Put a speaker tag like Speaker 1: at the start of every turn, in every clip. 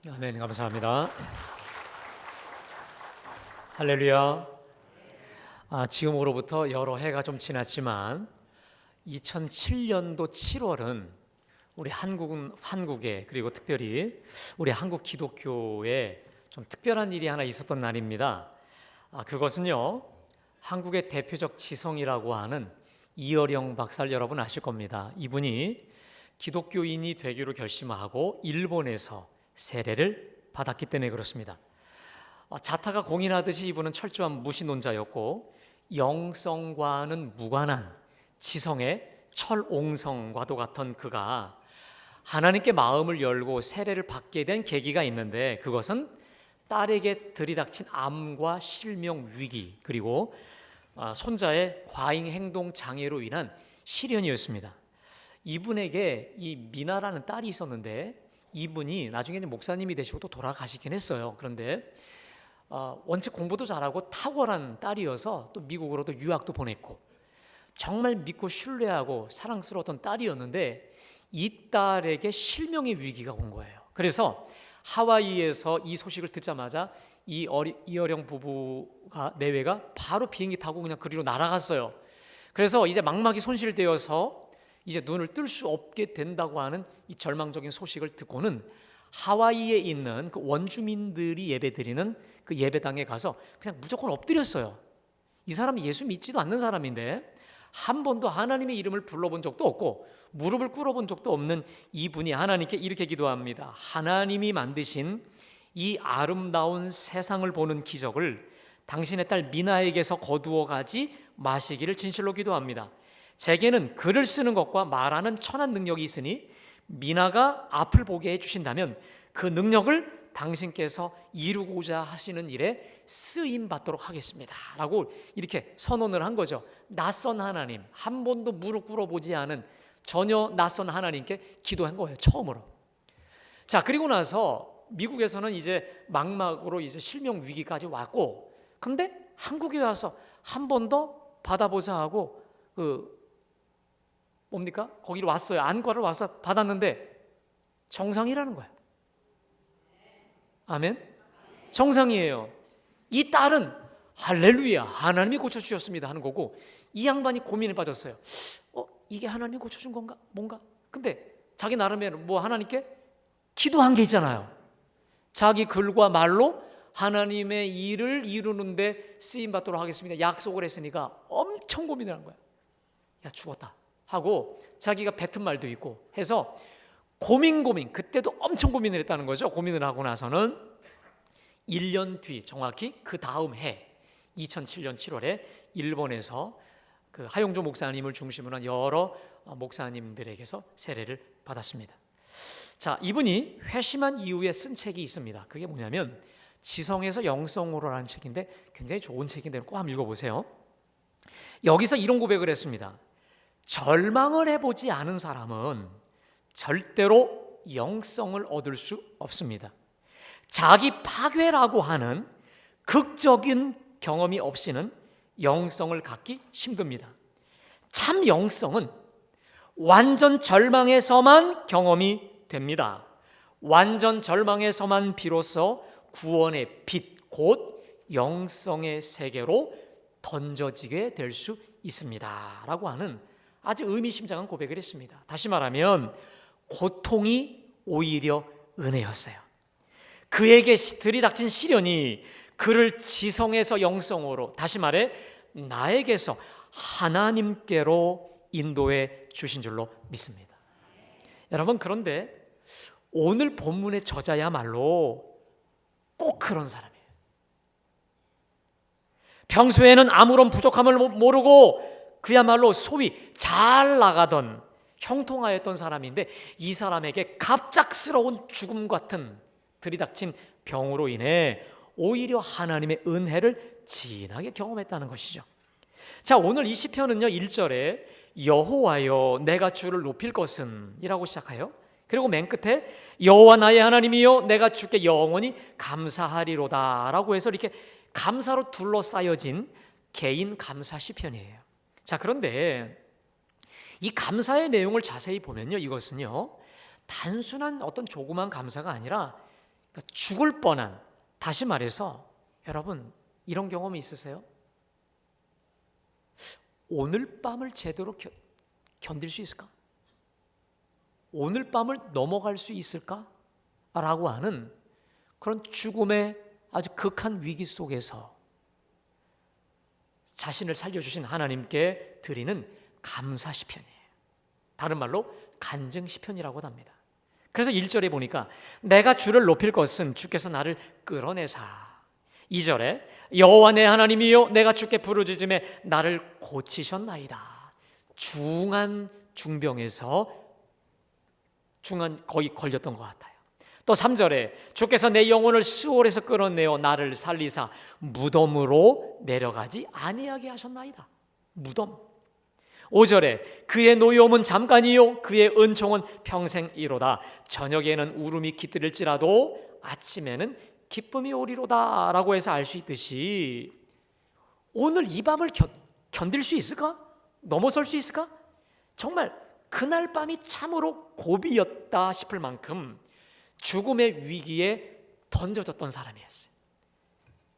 Speaker 1: 아멘. 감사합니다. 할렐루야. 지금으로부터 여러 해가 좀 지났지만 2007년도 7월은 우리 한국에 그리고 특별히 우리 한국 기독교에 좀 특별한 일이 하나 있었던 날입니다. 그것은요, 한국의 대표적 지성이라고 하는 이어령 박사를 여러분 아실 겁니다. 이분이 기독교인이 되기로 결심하고 일본에서 세례를 받았기 때문에 그렇습니다. 자타가 공인하듯이 이분은 철저한 무신론자였고 영성과는 무관한 지성의 철옹성과도 같은 그가 하나님께 마음을 열고 세례를 받게 된 계기가 있는데, 그것은 딸에게 들이닥친 암과 실명 위기 그리고 손자의 과잉 행동 장애로 인한 시련이었습니다. 이분에게 이 미나라는 딸이 있었는데 이분이 나중에 목사님이 되시고 또 돌아가시긴 했어요. 그런데 원체 공부도 잘하고 탁월한 딸이어서 또 미국으로도 유학도 보냈고 정말 믿고 신뢰하고 사랑스러웠던 딸이었는데 이 딸에게 실명의 위기가 온 거예요. 그래서 하와이에서 이 소식을 듣자마자 이어령 부부가 내외가 바로 비행기 타고 그냥 그리로 날아갔어요. 그래서 이제 망막이 손실되어서 이제 눈을 뜰 수 없게 된다고 하는 이 절망적인 소식을 듣고는 하와이에 있는 그 원주민들이 예배드리는 그 예배당에 가서 그냥 무조건 엎드렸어요. 이 사람이 예수 믿지도 않는 사람인데 한 번도 하나님의 이름을 불러본 적도 없고 무릎을 꿇어본 적도 없는 이분이 하나님께 이렇게 기도합니다. 하나님이 만드신 이 아름다운 세상을 보는 기적을 당신의 딸 미나에게서 거두어 가지 마시기를 진실로 기도합니다. 제게는 글을 쓰는 것과 말하는 천한 능력이 있으니 미나가 앞을 보게 해주신다면 그 능력을 당신께서 이루고자 하시는 일에 쓰임 받도록 하겠습니다 라고 이렇게 선언을 한 거죠. 낯선 하나님, 한 번도 무릎 꿇어보지 않은 전혀 낯선 하나님께 기도한 거예요, 처음으로. 자, 그리고 나서 미국에서는 이제 망막으로 이제 실명 위기까지 왔고, 근데 한국에 와서 한 번 더 받아보자 하고 거기로 왔어요. 안과를 와서 받았는데 정상이라는 거예요. 아멘. 정상이에요. 이 딸은 할렐루야, 하나님이 고쳐주셨습니다 하는 거고, 이 양반이 고민에 빠졌어요. 이게 하나님이 고쳐준 건가? 뭔가? 근데 자기 나름의 하나님께 기도한 게 있잖아요. 자기 글과 말로 하나님의 일을 이루는데 쓰임받도록 하겠습니다 약속을 했으니까 엄청 고민을 한 거예요. 야, 죽었다 하고 자기가 뱉은 말도 있고 해서 고민 그때도 엄청 고민을 했다는 거죠. 고민을 하고 나서는 1년 뒤, 정확히 그 다음 해 2007년 7월에 일본에서 그 하용조 목사님을 중심으로 한 여러 목사님들에게서 세례를 받았습니다. 자, 이분이 회심한 이후에 쓴 책이 있습니다. 그게 뭐냐면 지성에서 영성으로라는 책인데 굉장히 좋은 책인데 꼭 한번 읽어보세요. 여기서 이런 고백을 했습니다. 절망을 해보지 않은 사람은 절대로 영성을 얻을 수 없습니다. 자기 파괴라고 하는 극적인 경험이 없이는 영성을 갖기 힘듭니다. 참 영성은 완전 절망에서만 경험이 됩니다. 완전 절망에서만 비로소 구원의 빛, 곧 영성의 세계로 던져지게 될 수 있습니다 라고 하는 아주 의미심장한 고백을 했습니다. 다시 말하면 고통이 오히려 은혜였어요. 그에게 들이닥친 시련이 그를 지성에서 영성으로, 다시 말해 나에게서 하나님께로 인도해 주신 줄로 믿습니다. 여러분, 그런데 오늘 본문의 저자야말로 꼭 그런 사람이에요. 평소에는 아무런 부족함을 모르고 그야말로 소위 잘 나가던 형통하였던 사람인데 이 사람에게 갑작스러운 죽음 같은 들이닥친 병으로 인해 오히려 하나님의 은혜를 진하게 경험했다는 것이죠. 자, 오늘 이 시편은요 1절에 여호와여 내가 주를 높일 것은 이라고 시작해요. 그리고 맨 끝에 여호와 나의 하나님이여 내가 주께 영원히 감사하리로다 라고 해서 이렇게 감사로 둘러싸여진 개인 감사 시편이에요. 자, 그런데 이 감사의 내용을 자세히 보면요, 이것은요 단순한 어떤 조그만 감사가 아니라 그러니까 죽을 뻔한, 다시 말해서 여러분 이런 경험이 있으세요? 오늘 밤을 제대로 견딜 수 있을까? 오늘 밤을 넘어갈 수 있을까? 라고 하는 그런 죽음의 아주 극한 위기 속에서 자신을 살려주신 하나님께 드리는 감사 시편이에요. 다른 말로 간증 시편이라고도 합니다. 그래서 1절에 보니까 내가 주를 높일 것은 주께서 나를 끌어내사. 2절에 여호와 내 하나님이여 내가 주께 부르짖음에 나를 고치셨나이다. 중한 중병에서 거의 걸렸던 것 같아요. 또 3절에 주께서 내 영혼을 스올에서 끌어내어 나를 살리사 무덤으로 내려가지 아니하게 하셨나이다. 무덤. 5절에 그의 노여움은 잠깐이요 그의 은총은 평생이로다. 저녁에는 울음이 깃들일지라도 아침에는 기쁨이 오리로다 라고 해서 알 수 있듯이 오늘 이 밤을 견딜 수 있을까? 넘어설 수 있을까? 정말 그날 밤이 참으로 고비였다 싶을 만큼 죽음의 위기에 던져졌던 사람이었어요.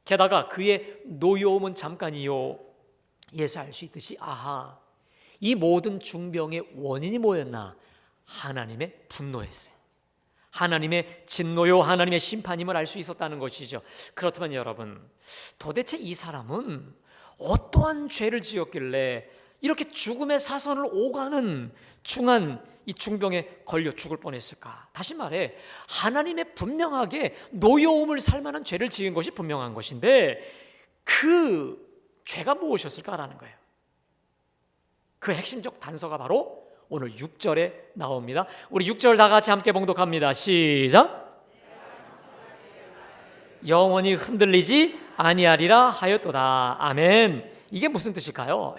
Speaker 1: 게다가 그의 노여움은 잠깐이요 예서 알 수 있듯이 아하, 이 모든 중병의 원인이 뭐였나? 하나님의 분노였어요. 하나님의 진노요 하나님의 심판임을 알 수 있었다는 것이죠. 그렇다면 여러분, 도대체 이 사람은 어떠한 죄를 지었길래 이렇게 죽음의 사선을 오가는 중한 이 중병에 걸려 죽을 뻔했을까? 다시 말해 하나님의 분명하게 노여움을 살 만한 죄를 지은 것이 분명한 것인데 그 죄가 무엇이었을까라는 거예요. 그 핵심적 단서가 바로 오늘 6절에 나옵니다. 우리 6절 다 같이 함께 봉독합니다. 시작. 영원히 흔들리지 아니하리라 하였도다. 아멘. 이게 무슨 뜻일까요?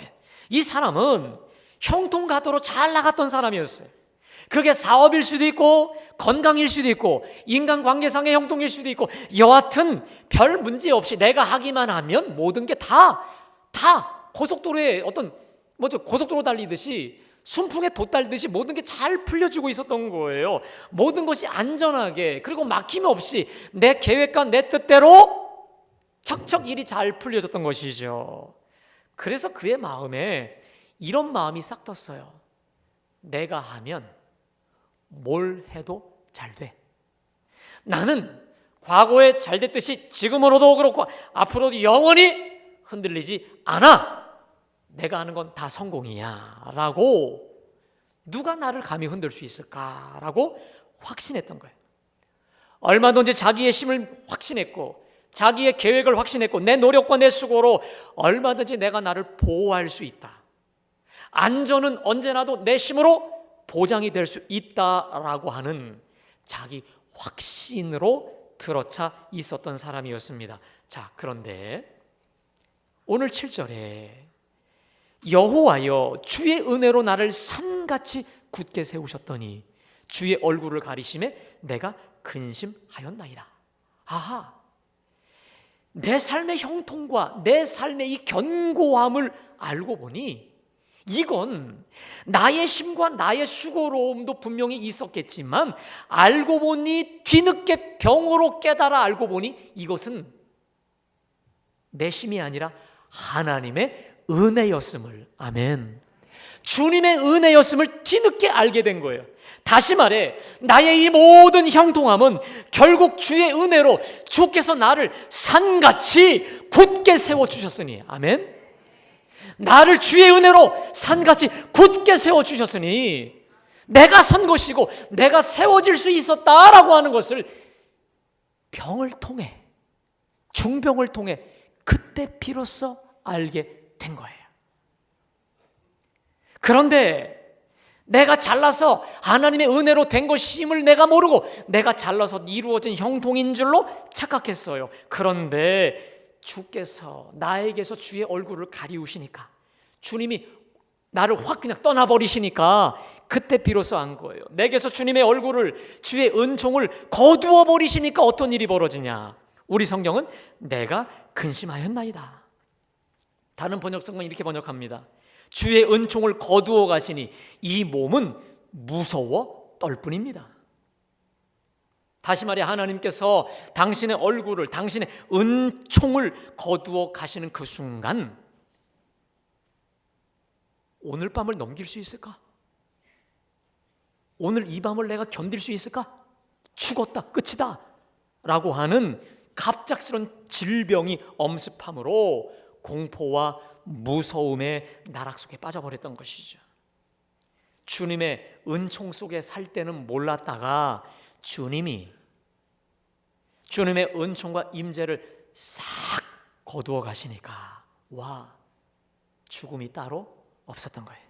Speaker 1: 이 사람은 형통가도로 잘 나갔던 사람이었어요. 그게 사업일 수도 있고 건강일 수도 있고 인간관계상의 형통일 수도 있고 여하튼 별 문제 없이 내가 하기만 하면 모든 게 다 고속도로에 고속도로 달리듯이 순풍에 돛 달리듯이 모든 게 잘 풀려지고 있었던 거예요. 모든 것이 안전하게 그리고 막힘 없이 내 계획과 내 뜻대로 척척 일이 잘 풀려졌던 것이죠. 그래서 그의 마음에 이런 마음이 싹 떴어요. 내가 하면 뭘 해도 잘 돼. 나는 과거에 잘 됐듯이 지금으로도 그렇고 앞으로도 영원히 흔들리지 않아. 내가 하는 건 다 성공이야 라고 누가 나를 감히 흔들 수 있을까라고 확신했던 거예요. 얼마든지 자기의 힘을 확신했고 자기의 계획을 확신했고 내 노력과 내 수고로 얼마든지 내가 나를 보호할 수 있다. 안전은 언제나도 내 힘으로 보장이 될 수 있다라고 하는 자기 확신으로 들어차 있었던 사람이었습니다. 자, 그런데 오늘 7절에 여호와여 주의 은혜로 나를 산같이 굳게 세우셨더니 주의 얼굴을 가리심에 내가 근심하였나이다. 아하, 내 삶의 형통과 내 삶의 이 견고함을 알고 보니 이건 나의 힘과 나의 수고로움도 분명히 있었겠지만 알고 보니 뒤늦게 병으로 깨달아 알고 보니 이것은 내 힘이 아니라 하나님의 은혜였음을, 아멘, 주님의 은혜였음을 뒤늦게 알게 된 거예요. 다시 말해 나의 이 모든 형통함은 결국 주의 은혜로 주께서 나를 산같이 굳게 세워주셨으니, 아멘, 나를 주의 은혜로 산같이 굳게 세워주셨으니 내가 선 것이고 내가 세워질 수 있었다라고 하는 것을 병을 통해, 중병을 통해 그때 비로소 알게 된 거예요. 그런데 내가 잘나서 하나님의 은혜로 된 것임을 내가 모르고 내가 잘나서 이루어진 형통인 줄로 착각했어요. 그런데 주께서 나에게서 주의 얼굴을 가리우시니까, 주님이 나를 확 그냥 떠나버리시니까 그때 비로소 안 거예요. 내게서 주님의 얼굴을, 주의 은총을 거두어 버리시니까 어떤 일이 벌어지냐? 우리 성경은 내가 근심하였나이다. 다른 번역성은 이렇게 번역합니다. 주의 은총을 거두어 가시니 이 몸은 무서워 떨 뿐입니다. 다시 말해 하나님께서 당신의 얼굴을, 당신의 은총을 거두어 가시는 그 순간 오늘 밤을 넘길 수 있을까? 오늘 이 밤을 내가 견딜 수 있을까? 죽었다, 끝이다 라고 하는 갑작스런 질병이 엄습함으로 공포와 무서움의 나락 속에 빠져버렸던 것이죠. 주님의 은총 속에 살 때는 몰랐다가 주님의 은총과 임재를 싹 거두어 가시니까 와, 죽음이 따로 없었던 거예요.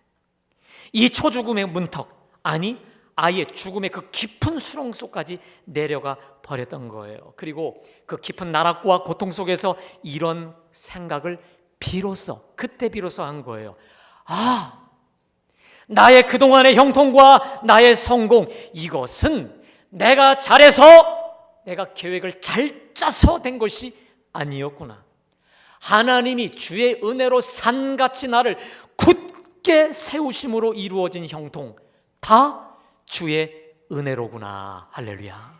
Speaker 1: 이 초죽음의 문턱, 아니 아예 죽음의 그 깊은 수렁 속까지 내려가 버렸던 거예요. 그리고 그 깊은 나락과 고통 속에서 이런 생각을 그때 비로소 한 거예요. 아, 나의 그동안의 형통과 나의 성공, 이것은 내가 잘해서, 내가 계획을 잘 짜서 된 것이 아니었구나. 하나님이 주의 은혜로 산같이 나를 굳게 세우심으로 이루어진 형통, 다 주의 은혜로구나. 할렐루야.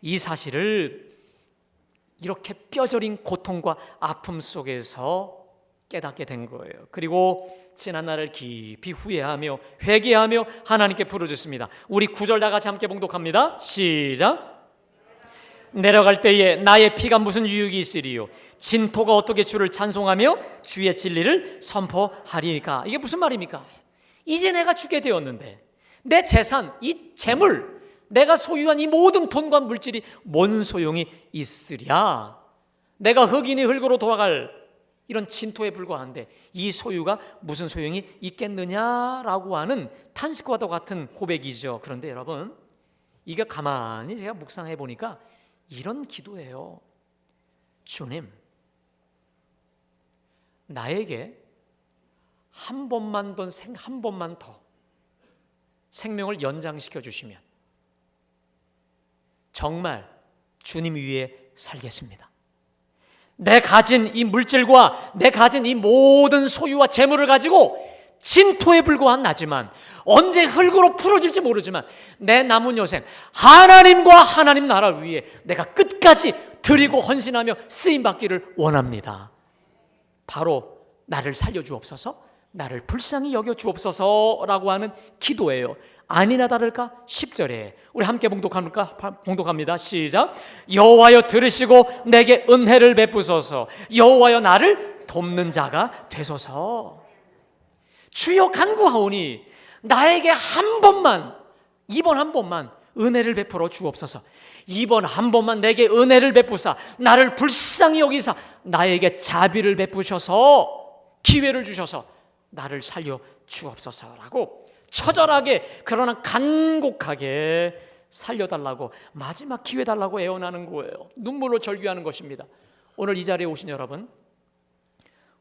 Speaker 1: 이 사실을 이렇게 뼈저린 고통과 아픔 속에서 깨닫게 된 거예요. 그리고 지난 날을 깊이 후회하며 회개하며 하나님께 부르짖습니다. 우리 9절 다 같이 함께 봉독합니다. 시작. 내려갈 때에 나의 피가 무슨 유익이 있으리요? 진토가 어떻게 주를 찬송하며 주의 진리를 선포하리까? 이게 무슨 말입니까? 이제 내가 죽게 되었는데 내 재산, 이 재물, 내가 소유한 이 모든 돈과 물질이 뭔 소용이 있으랴? 내가 흙이니 흙으로 돌아갈 이런 진토에 불과한데 이 소유가 무슨 소용이 있겠느냐라고 하는 탄식과도 같은 고백이죠. 그런데 여러분, 이게 가만히 제가 묵상해 보니까 이런 기도예요. 주님, 나에게 한 번만 더 생명을 연장시켜 주시면 정말 주님 위에 살겠습니다. 내 가진 이 물질과 내 가진 이 모든 소유와 재물을 가지고 진토에 불과한 나지만 언제 흙으로 풀어질지 모르지만 내 남은 여생 하나님과 하나님 나라 위에 내가 끝까지 드리고 헌신하며 쓰임받기를 원합니다. 바로 나를 살려주옵소서, 나를 불쌍히 여겨주옵소서라고 하는 기도예요. 아니나 다를까 10절에 우리 함께 봉독합니다. 시작. 여호와여 들으시고 내게 은혜를 베푸소서, 여호와여 나를 돕는 자가 되소서. 주여 간구하오니 나에게 이번 한 번만 은혜를 베풀어 주옵소서. 이번 한 번만 내게 은혜를 베푸사 나를 불쌍히 여기사 나에게 자비를 베푸셔서 기회를 주셔서 나를 살려 주옵소서라고 처절하게 그러나 간곡하게 살려달라고, 마지막 기회 달라고 애원하는 거예요. 눈물로 절규하는 것입니다. 오늘 이 자리에 오신 여러분,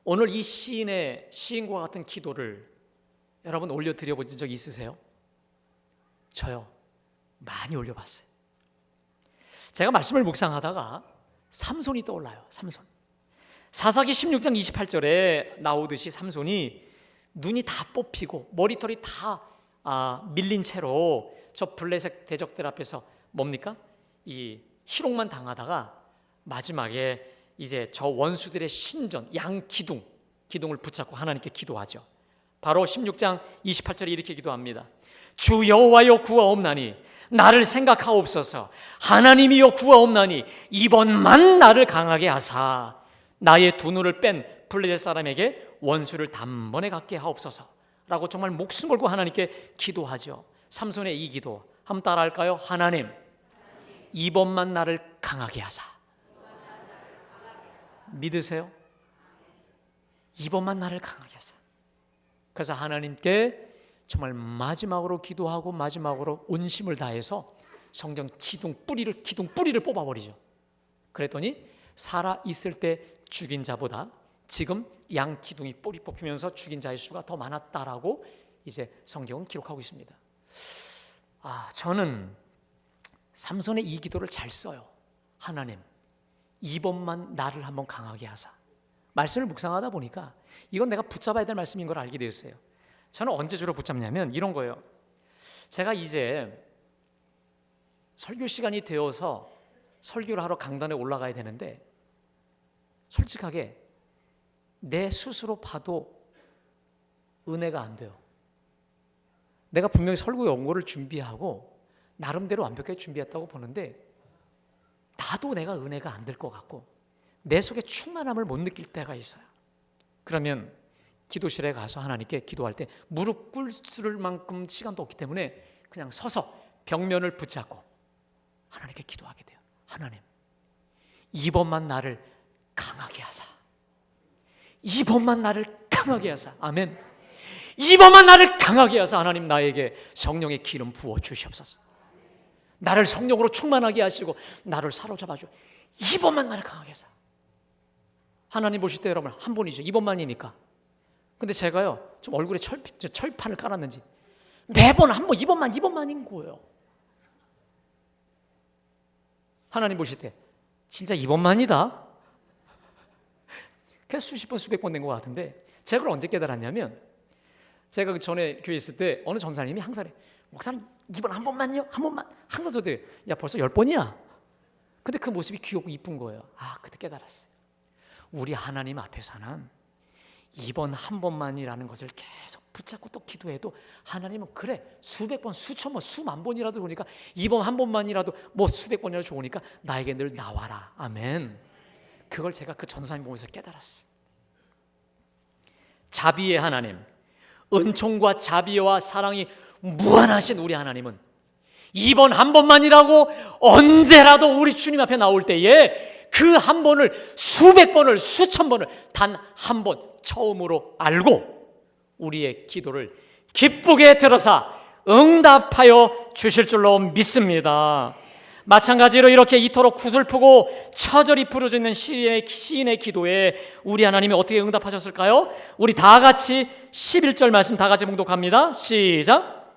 Speaker 1: 오늘 이 시인과 같은 기도를 여러분 올려드려본 적 있으세요? 저요, 많이 올려봤어요. 제가 말씀을 묵상하다가 삼손이 떠올라요. 삼손. 사사기 16장 28절에 나오듯이 삼손이 눈이 다 뽑히고 머리털이 다 밀린 채로 저 블레셋 대적들 앞에서 뭡니까? 이 희롱만 당하다가 마지막에 이제 저 원수들의 신전 양 기둥을 붙잡고 하나님께 기도하죠. 바로 16장 28절에 이렇게 기도합니다. 주 여호와여 구하옵나니 나를 생각하옵소서. 하나님이여 구하옵나니 이번만 나를 강하게 하사 나의 두 눈을 뺀 블레셋 사람에게 원수를 단번에 갖게 하옵소서라고 정말 목숨 걸고 하나님께 기도하죠. 삼손의 이 기도 한번 따라할까요? 하나님, 이번만 나를 강하게 하사. 믿으세요? 이번만 나를 강하게 하사. 그래서 하나님께 정말 마지막으로 기도하고 마지막으로 온심을 다해서 성전 기둥 뿌리를 뽑아버리죠. 그랬더니 살아 있을 때 죽인 자보다 지금 양 기둥이 뿌리 뽑히면서 죽인 자의 수가 더 많았다라고 이제 성경은 기록하고 있습니다. 저는 삼손의 이 기도를 잘 써요. 하나님, 이번만 나를 한번 강하게 하사. 말씀을 묵상하다 보니까 이건 내가 붙잡아야 될 말씀인 걸 알게 되었어요. 저는 언제 주로 붙잡냐면 이런 거예요. 제가 이제 설교 시간이 되어서 설교를 하러 강단에 올라가야 되는데 솔직하게 내 스스로 봐도 은혜가 안 돼요. 내가 분명히 설교 연구를 준비하고 나름대로 완벽하게 준비했다고 보는데 나도 내가 은혜가 안 될 것 같고 내 속에 충만함을 못 느낄 때가 있어요. 그러면 기도실에 가서 하나님께 기도할 때 무릎 꿇을 만큼 시간도 없기 때문에 그냥 서서 벽면을 붙잡고 하나님께 기도하게 돼요. 하나님, 이번만 나를 강하게 하사. 이번만 나를 강하게 하사. 아멘. 이번만 나를 강하게 하사. 하나님, 나에게 성령의 기름 부어 주시옵소서. 나를 성령으로 충만하게 하시고 나를 사로잡아 줘. 이번만 나를 강하게 하사. 하나님 보실 때 여러분 한 번이죠. 이번만이니까. 근데 제가요 좀 얼굴에 철판을 깔았는지 매번 한 번 이번만인 거예요. 하나님 보실 때 진짜 이번만이다. 그래서 수십 번 수백 번 된 것 같은데 제가 그걸 언제 깨달았냐면 제가 그 전에 교회 있을 때 어느 전사님이 항상 그래. 목사님 이번 한 번만요. 한 번만. 항상 저한테 야 벌써 10번이야. 근데 그 모습이 귀엽고 이쁜 거예요. 아 그때 깨달았어요. 우리 하나님 앞에서는 이번 한 번만이라는 것을 계속 붙잡고 또 기도해도 하나님은 그래 수백 번 수천 번 수만 번이라도 그러니까 이번 한 번만이라도 뭐 수백 번이라도 좋으니까 나에게 늘 나와라. 아멘. 그걸 제가 그 전사님 보면서 깨달았어요. 자비의 하나님, 은총과 자비와 사랑이 무한하신 우리 하나님은 이번 한 번만이라고 언제라도 우리 주님 앞에 나올 때에 그 한 번을 수백 번을 수천 번을 단 한 번 처음으로 알고 우리의 기도를 기쁘게 들어서 응답하여 주실 줄로 믿습니다. 마찬가지로 이렇게 이토록 구슬프고 처절히 부르짖는 있는 시인의 기도에 우리 하나님이 어떻게 응답하셨을까요? 우리 다 같이 11절 말씀 다 같이 봉독합니다. 시작.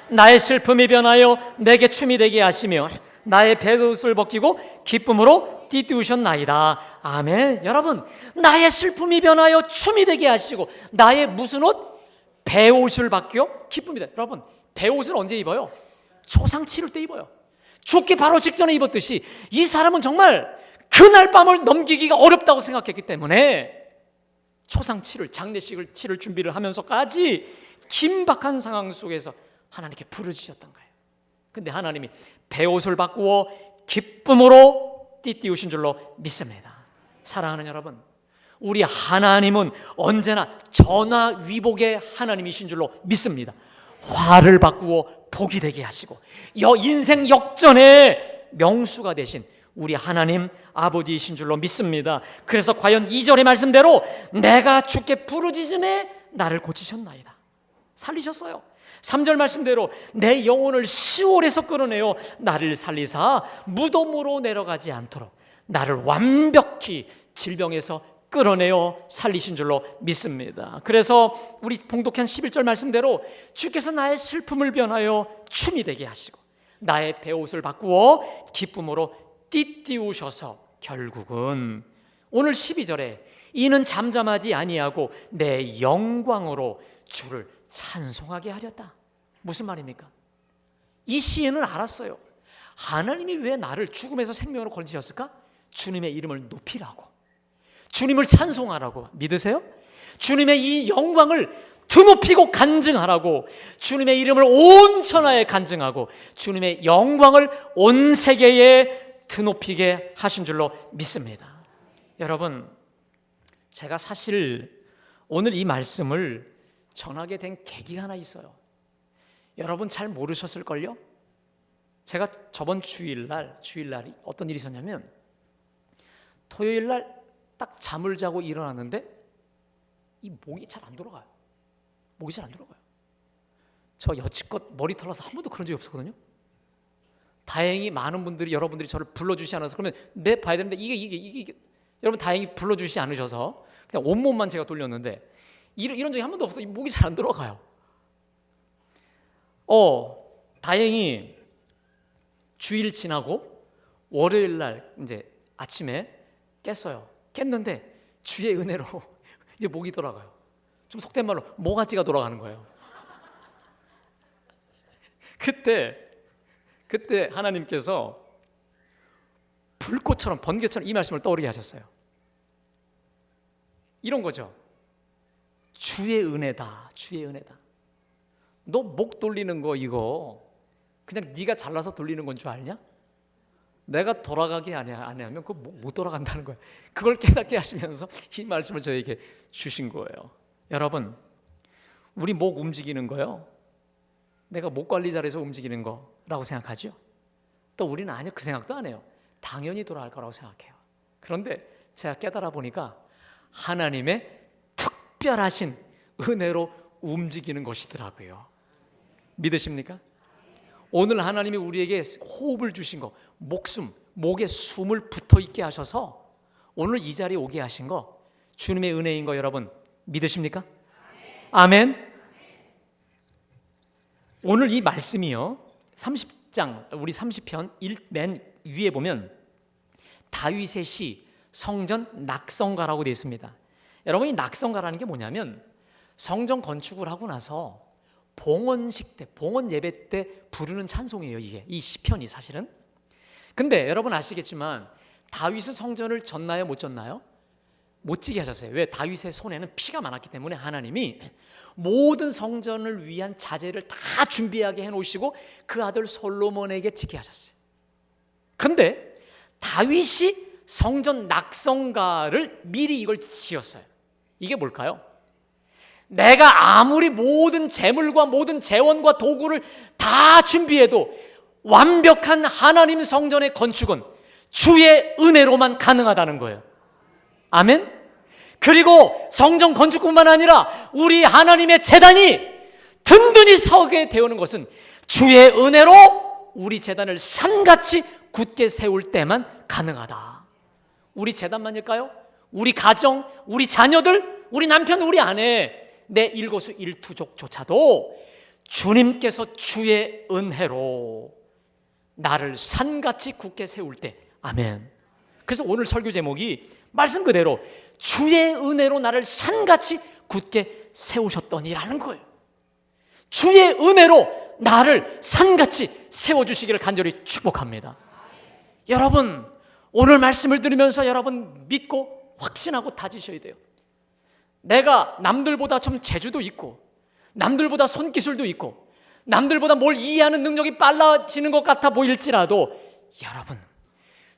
Speaker 1: 나의 슬픔이 변하여 내게 춤이 되게 하시며 나의 배옷을 벗기고 기쁨으로 띠띠우셨나이다. 아멘. 여러분 나의 슬픔이 변하여 춤이 되게 하시고 나의 무슨 옷? 배옷을 벗겨 기쁨이다. 여러분 배옷은 언제 입어요? 초상 치를 때 입어요. 죽기 바로 직전에 입었듯이 이 사람은 정말 그날 밤을 넘기기가 어렵다고 생각했기 때문에 초상 치를 장례식을 치를 준비를 하면서까지 긴박한 상황 속에서 하나님께 부르짖었던 거예요. 근데 하나님이 배옷을 바꾸어 기쁨으로 띠띠우신 줄로 믿습니다. 사랑하는 여러분, 우리 하나님은 언제나 전화위복의 하나님이신 줄로 믿습니다. 화를 바꾸어 복이 되게 하시고 인생 역전의 명수가 되신 우리 하나님 아버지이신 줄로 믿습니다. 그래서 과연 2절의 말씀대로 내가 주께 부르짖음에 나를 고치셨나이다. 살리셨어요. 3절 말씀대로 내 영혼을 시올에서 끌어내어 나를 살리사 무덤으로 내려가지 않도록 나를 완벽히 질병에서 끌어내어 살리신 줄로 믿습니다. 그래서 우리 봉독한 11절 말씀대로 주께서 나의 슬픔을 변하여 춤이 되게 하시고 나의 배옷을 바꾸어 기쁨으로 띠띠우셔서 결국은 오늘 12절에 이는 잠잠하지 아니하고 내 영광으로 주를 찬송하게 하렸다. 무슨 말입니까? 이 시인은 알았어요. 하나님이 왜 나를 죽음에서 생명으로 건지셨을까? 주님의 이름을 높이라고, 주님을 찬송하라고. 믿으세요? 주님의 이 영광을 드높이고 간증하라고, 주님의 이름을 온 천하에 간증하고 주님의 영광을 온 세계에 드높이게 하신 줄로 믿습니다. 여러분, 제가 사실 오늘 이 말씀을 전하게 된 계기가 하나 있어요. 여러분 잘 모르셨을걸요? 제가 저번 주일날이 어떤 일이 있었냐면 토요일날 딱 잠을 자고 일어났는데 이 목이 잘 안 돌아가요. 목이 잘 안 돌아가요. 저 여지껏 머리 털어서 한 번도 그런 적이 없었거든요. 다행히 많은 분들이 여러분들이 저를 불러주시지 않아서 그러면 내 봐야 되는데 이게 여러분 다행히 불러주시지 않으셔서 그냥 온몸만 제가 돌렸는데 이런 적이 한 번도 없어요. 목이 잘 안 돌아가요. 다행히 주일 지나고 월요일 날 이제 아침에 깼어요. 깼는데 주의 은혜로 이제 목이 돌아가요. 좀 속된 말로 모가지가 돌아가는 거예요. 그때 그때 하나님께서 불꽃처럼 번개처럼 이 말씀을 떠오르게 하셨어요. 이런 거죠. 주의 은혜다. 주의 은혜다. 너 목 돌리는 거 이거 그냥 네가 잘나서 돌리는 건 줄 알냐? 내가 돌아가게 안 하면 그거 못 돌아간다는 거예요. 그걸 깨닫게 하시면서 이 말씀을 저에게 주신 거예요. 여러분, 우리 목 움직이는 거요, 내가 목 관리 잘해서 움직이는 거라고 생각하죠. 또 우리는 아니요, 그 생각도 안 해요. 당연히 돌아갈 거라고 생각해요. 그런데 제가 깨달아 보니까 하나님의 특별하신 은혜로 움직이는 것이더라고요. 믿으십니까? 오늘 하나님이 우리에게 호흡을 주신 거, 목숨, 목에 숨을 붙어 있게 하셔서 오늘 이 자리에 오게 하신 거 주님의 은혜인 거 여러분 믿으십니까? 아멘. 오늘 이 말씀이요, 30장 우리 30편 맨 위에 보면 다윗의 시 성전 낙성가라고 되어 있습니다. 여러분, 이 낙성가라는 게 뭐냐면 성전 건축을 하고 나서 봉헌식 때, 봉헌 예배 때 부르는 찬송이에요. 이게 이 시편이 사실은. 근데 여러분 아시겠지만 다윗은 성전을 졌나요, 못 졌나요? 못 지게 하셨어요. 왜? 다윗의 손에는 피가 많았기 때문에 하나님이 모든 성전을 위한 자재를 다 준비하게 해놓으시고 그 아들 솔로몬에게 지게 하셨어요. 근데 다윗이 성전 낙성가를 미리 이걸 지었어요. 이게 뭘까요? 내가 아무리 모든 재물과 모든 재원과 도구를 다 준비해도 완벽한 하나님 성전의 건축은 주의 은혜로만 가능하다는 거예요. 아멘. 그리고 성전 건축뿐만 아니라 우리 하나님의 제단이 든든히 서게 되는 것은 주의 은혜로 우리 제단을 산같이 굳게 세울 때만 가능하다. 우리 제단만일까요? 우리 가정, 우리 자녀들, 우리 남편, 우리 아내, 내 일거수 일투족조차도 주님께서 주의 은혜로 나를 산같이 굳게 세울 때, 아멘. 그래서 오늘 설교 제목이 말씀 그대로 주의 은혜로 나를 산같이 굳게 세우셨더니라는 거예요. 주의 은혜로 나를 산같이 세워주시기를 간절히 축복합니다. 여러분, 오늘 말씀을 들으면서 여러분 믿고 확신하고 다지셔야 돼요. 내가 남들보다 좀 재주도 있고 남들보다 손기술도 있고 남들보다 뭘 이해하는 능력이 빨라지는 것 같아 보일지라도 여러분,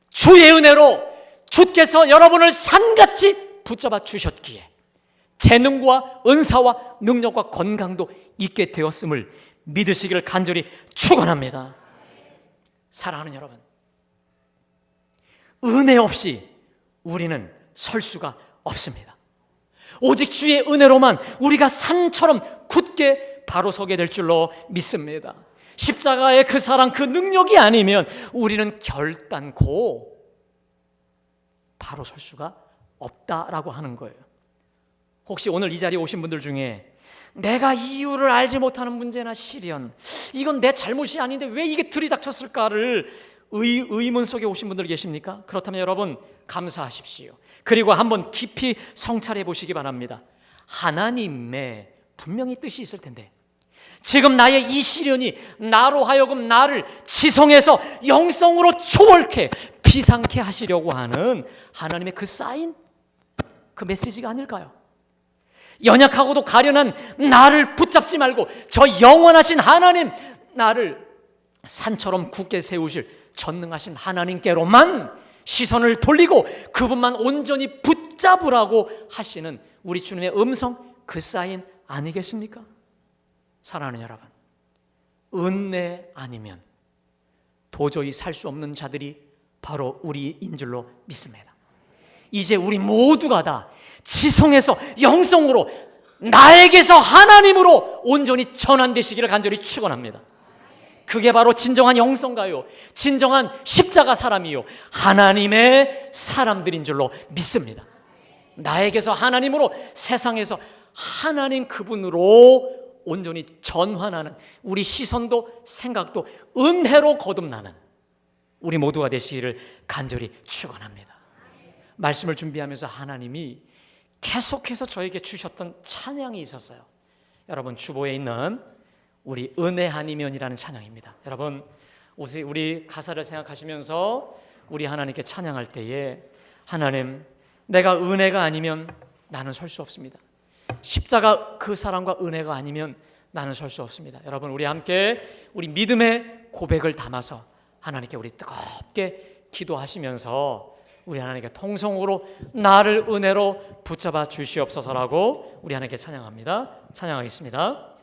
Speaker 1: 주의 은혜로 주께서 여러분을 산같이 붙잡아 주셨기에 재능과 은사와 능력과 건강도 있게 되었음을 믿으시기를 간절히 축원합니다. 사랑하는 여러분, 은혜 없이 우리는 설 수가 없습니다. 오직 주의 은혜로만 우리가 산처럼 굳게 바로 서게 될 줄로 믿습니다. 십자가의 그 사랑, 그 능력이 아니면 우리는 결단코 바로 설 수가 없다라고 하는 거예요. 혹시 오늘 이 자리에 오신 분들 중에 내가 이유를 알지 못하는 문제나 시련, 이건 내 잘못이 아닌데 왜 이게 들이닥쳤을까를 의문 속에 오신 분들 계십니까? 그렇다면 여러분 감사하십시오. 그리고 한번 깊이 성찰해 보시기 바랍니다. 하나님의 분명히 뜻이 있을 텐데 지금 나의 이 시련이 나로 하여금 나를 지성에서 영성으로 초월케 비상케 하시려고 하는 하나님의 그 사인, 그 메시지가 아닐까요? 연약하고도 가련한 나를 붙잡지 말고 저 영원하신 하나님, 나를 산처럼 굳게 세우실 전능하신 하나님께로만 시선을 돌리고 그분만 온전히 붙잡으라고 하시는 우리 주님의 음성, 그 사인 아니겠습니까? 사랑하는 여러분, 은혜 아니면 도저히 살 수 없는 자들이 바로 우리인 줄로 믿습니다. 이제 우리 모두가 다 지성에서 영성으로 나에게서 하나님으로 온전히 전환되시기를 간절히 축원합니다. 그게 바로 진정한 영성가요, 진정한 십자가 사람이요, 하나님의 사람들인 줄로 믿습니다. 나에게서 하나님으로, 세상에서 하나님 그분으로 온전히 전환하는 우리 시선도 생각도 은혜로 거듭나는 우리 모두가 되시기를 간절히 축원합니다. 말씀을 준비하면서 하나님이 계속해서 저에게 주셨던 찬양이 있었어요. 여러분, 주보에 있는 우리 은혜 아니면이라는 찬양입니다. 여러분, 우리 가사를 생각하시면서 우리 하나님께 찬양할 때에 하나님, 내가 은혜가 아니면 나는 설 수 없습니다. 십자가 그 사랑과 은혜가 아니면 나는 설 수 없습니다. 여러분, 우리 함께 우리 믿음의 고백을 담아서 하나님께 우리 뜨겁게 기도하시면서 우리 하나님께 통성으로 나를 은혜로 붙잡아 주시옵소서라고 우리 하나님께 찬양합니다. 찬양하겠습니다.